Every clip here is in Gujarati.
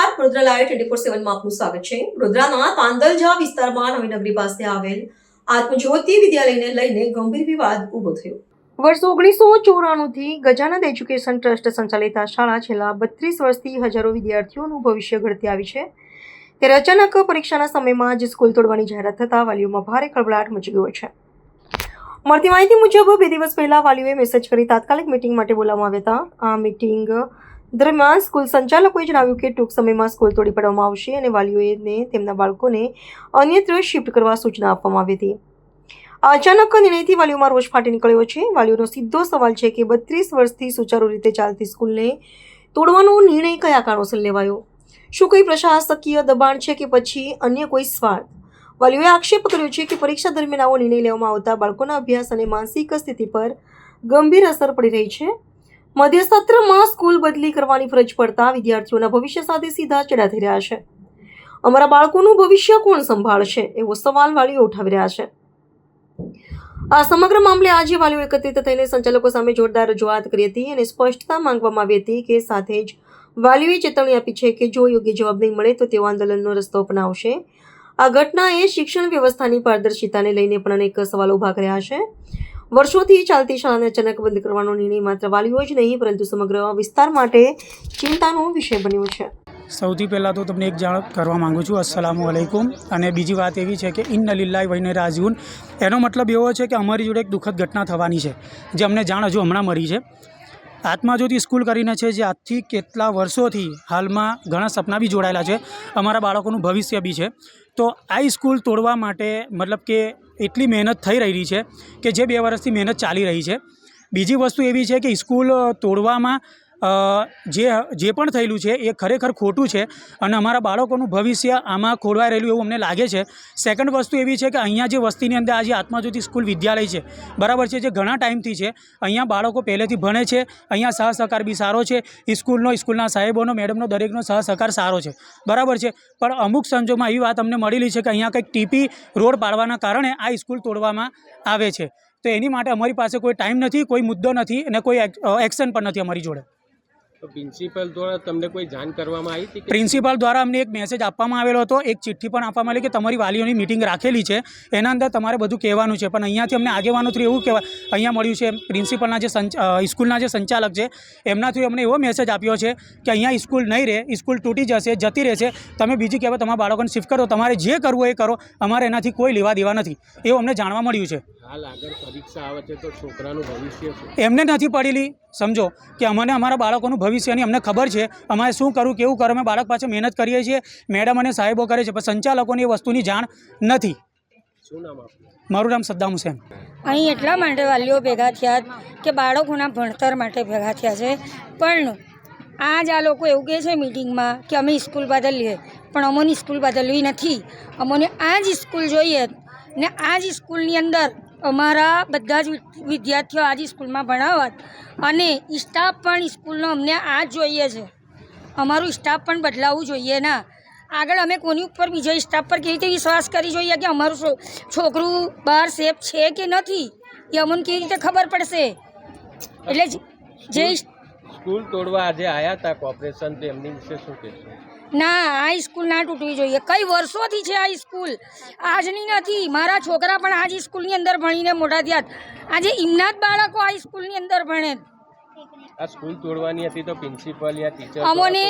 નમસ્કાર, વડોદરા લાઈવ 24/7 માં આપનું સ્વાગત છે। વડોદરાના તાંદલજા વિસ્તારમાં નવી નગરી પાસે આવેલ આત્મજ્યોતિ વિદ્યાલયને લઈને ગંભીર વિવાદ ઊભો થયો। વર્ષ 1994 થી ગજાનંદ એજ્યુકેશન ટ્રસ્ટ સંચાલિત આ શાળા છેલ્લા 32 વર્ષથી હજારો વિદ્યાર્થીઓનું ભવિષ્ય ઘડતી આવી છે। ત્યારે અચાનક પરીક્ષાના સમયમાં જ સ્કૂલ તોડવાની જાહેરાત થતાં વાલીઓમાં ભારે ખળભળાટ મચી ગયો છે। મળતી માહિતી મુજબ 2 દિવસ પહેલા વાલીઓએ મેસેજ કરી તાત્કાલિક મીટિંગ માટે બોલાવવામાં આવ્યા હતા। આ મીટિંગ દરમિયાન સ્કૂલ સંચાલકોએ જણાવ્યું કે ટૂંક સમયમાં સ્કૂલ તોડી પાડવામાં આવશે અને વાલીઓને તેમના બાળકોને અન્યત્ર શિફ્ટ કરવા સૂચના આપવામાં આવી હતી। આ અચાનક નિર્ણયથી વાલીઓમાં રોષ ફાટી નીકળ્યો છે। વાલીઓનો સીધો સવાલ છે કે 32 વર્ષથી સુચારુ રીતે ચાલતી સ્કૂલને તોડવાનો નિર્ણય કયા કારણોસર લેવાયો? શું કોઈ પ્રશાસકીય દબાણ છે કે પછી અન્ય કોઈ સ્વાર્થ? વાલીઓએ આક્ષેપ કર્યો છે કે પરીક્ષા દરમિયાન આવો નિર્ણય લેવામાં આવતા બાળકોના અભ્યાસ અને માનસિક સ્થિતિ પર ગંભીર અસર પડી રહી છે। મધ્ય સત્રમાં સ્કૂલ બદલી કરવાની ફરજ પડતા વિદ્યાર્થીઓના ભવિષ્ય સાથે સીધા ચેડા થઈ રહ્યા છે। અમારા બાળકોનું ભવિષ્ય કોણ સંભાળશે એવો સવાલ વાલીઓ ઉઠાવી રહ્યા છે। આ સમગ્ર મામલે આજે વાલીઓ એકત્રિત થઈને સંચાલકો સામે જોરદાર રજૂઆત કરી હતી અને સ્પષ્ટતા માંગવામાં આવી હતી કે સાથે જ વાલીઓએ ચેતવણી આપી છે કે જો યોગ્ય જવાબ નહીં મળે તો તેઓ આંદોલનનો રસ્તો અપનાવશે। આ ઘટનાએ શિક્ષણ વ્યવસ્થાની પારદર્શિતાને લઈને પણ અનેક સવાલો ઊભા કર્યા છે। વર્ષોથી ચાલતી શાળાને અચાનક બંધ કરવાનો નિર્ણય માત્ર વાલીઓ જ નહીં પરંતુ સમગ્ર વિસ્તાર માટે ચિંતાનો વિષય બન્યો છે। સૌથી પહેલાં તો તમને એક જાણ કરવા માગું છું, અસ્સલામુ અલૈકુમ। અને બીજી વાત એવી છે કે ઇન્ના લિલ્લાહિ વ ઇન્ના ઇલૈહિ રાજીઉન। એનો મતલબ એવો છે કે અમારી જોડે એક દુઃખદ ઘટના થવાની છે જે અમને જાણ હજુ હમણાં મળી છે। આત્મજ્યોતિ સ્કૂલ કરીને છે જે આજથી કેટલા વર્ષોથી હાલમાં ઘણા સપના બી જોડાયેલા છે, અમારા બાળકોનું ભવિષ્ય બી છે। તો આ સ્કૂલ તોડવા માટે મતલબ કે એટલી મહેનત થઈ રહી છે કે જે 2 વર્ષથી મહેનત ચાલી રહી છે। બીજી વસ્તુ એવી છે કે સ્કૂલ તોડવામાં જે પણ થયેલું છે એ ખરેખર ખોટું છે અને અમારા બાળકોનું ભવિષ્ય આમાં ખોરવાઈ રહેલું એવું અમને લાગે છે। સેકન્ડ વસ્તુ એવી છે કે અહીંયા જે વસ્તીની અંદર આજે આત્મજ્યોતિ સ્કૂલ વિદ્યાલય છે, બરાબર છે, જે ઘણા ટાઈમથી છે, અહીંયા બાળકો પહેલેથી ભણે છે, અહીંયા સહસહકાર બી સારો છે, સ્કૂલના સાહેબોનો, મેડમનો, દરેકનો સહસહકાર સારો છે, બરાબર છે। પણ અમુક સંજોગોમાં એવી વાત અમને મળેલી છે કે અહીંયા કંઈક ટીપી રોડ પાડવાના કારણે આ સ્કૂલ તોડવામાં આવે છે। તો એની માટે અમારી પાસે કોઈ ટાઈમ નથી, કોઈ મુદ્દો નથી અને કોઈ એક્શન પણ નથી અમારી જોડે। તો પ્રિન્સિપલ દ્વારા તમને કોઈ જાણ કરવામાં આવી હતી? પ્રિન્સિપાલ દ્વારા અમને એક મેસેજ આપવામાં આવેલો હતો, એક ચિઠ્ઠી પણ આપવામાં આવી કે તમારી વાલીઓની મિટિંગ રાખેલી છે, એના અંદર તમારે બધું કહેવાનું છે। પણ અહીંયાથી અમને આગેવાનો થ્રુ એવું કહેવાય અહીંયા મળ્યું છે, પ્રિન્સિપલના જે સ્કૂલના જે સંચાલક છે એમના થ્રુ અમને એવો મેસેજ આપ્યો છે કે અહીંયા સ્કૂલ નહીં રહે, સ્કૂલ તૂટી જશે, જતી રહેશે, તમે બીજી કહેવાય તમારા બાળકોને શિફ્ટ કરો, તમારે જે કરવું એ કરો, અમારે એનાથી કોઈ લેવા દેવા નથી, એવું અમને જાણવા મળ્યું છે। હાલ આગળ પરીક્ષા આવે છે તો છોકરાનું ભવિષ્ય શું? એમને નથી પડેલી, સમજો કે અમને અમારા બાળકોનું ભવિષ્યની અમને ખબર છે, અમારે શું કરવું કેવું કરવું, અમે બાળક પાછળ મહેનત કરીએ છીએ, મેડમ અને સાહેબો કરે છે, પણ સંચાલકોને એ વસ્તુની જાણ નથી। શું નામ આપનું? મારું નામ સદ્દામ હુસૈન। અહીં એટલા માટે વાલીઓ ભેગા થયા કે બાળકોના ભણતર માટે ભેગા થયા છે, પણ આજ આ લોકો એવું કહે છે મિટિંગમાં કે અમે સ્કૂલ બદલીએ, પણ અમોની સ્કૂલ બદલવી નથી, અમોને આ જ સ્કૂલ જોઈએ ને આ જ સ્કૂલની અંદર અમારા બધા જ વિદ્યાર્થીઓ આ જ સ્કૂલમાં ભણાવત અને સ્ટાફ પણ સ્કૂલનો અમને આ જ જોઈએ છે। અમારું સ્ટાફ પણ બદલાવવું જોઈએ ના। આગળ અમે કોની ઉપર બીજા સ્ટાફ પર કેવી રીતે વિશ્વાસ કરી જોઈએ કે અમારું છોકરું બહાર સેફ છે કે નથી એ અમને કેવી રીતે ખબર પડશે? એટલે જે સ્કૂલ તોડવા આજે આવ્યા હતા કોર્પોરેશન, તો એમની વિશે શું કહેશો? ના, આ સ્કૂલ ના તૂટવી જોઈએ। કઈ વર્ષોથી છે આ સ્કૂલ, આજની નથી। મારા છોકરા પણ આ જ સ્કૂલની અંદર ભણીને મોટા થયા, આજે એમના જ બાળકો આ સ્કૂલની અંદર ભણે। આ સ્કૂલ તોડવાની હતી તો પ્રિન્સિપલ યા ટીચર અમોને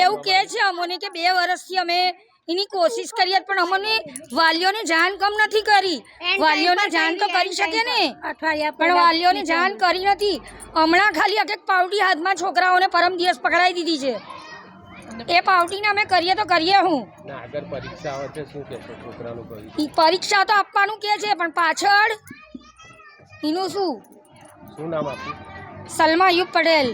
એવું કહે છે અમોને કે 2 વર્ષથી અમે એની કોશિશ કરીએ પણ અમને વાલીઓને જાણ કમ નથી કરી। વાલીઓને જાણ તો કરી શકે ને, પણ વાલીઓને જાણ કરી નથી। હમણાં ખાલી એક પાવડી હાથમાં છોકરાઓને પરમ દિવસ પકડાઈ દીધી છે, એ પાવટીને અમે કરીએ તો કરીએ હું? આગળ પરીક્ષા આવે છે, શું કહેશો છોકરાનું ભવિષ્ય? પરીક્ષા તો આપવાનું કહે છે પણ પાછળ એનું શું? શું નામ આપ્યું? સલમા અયુબ પટેલ।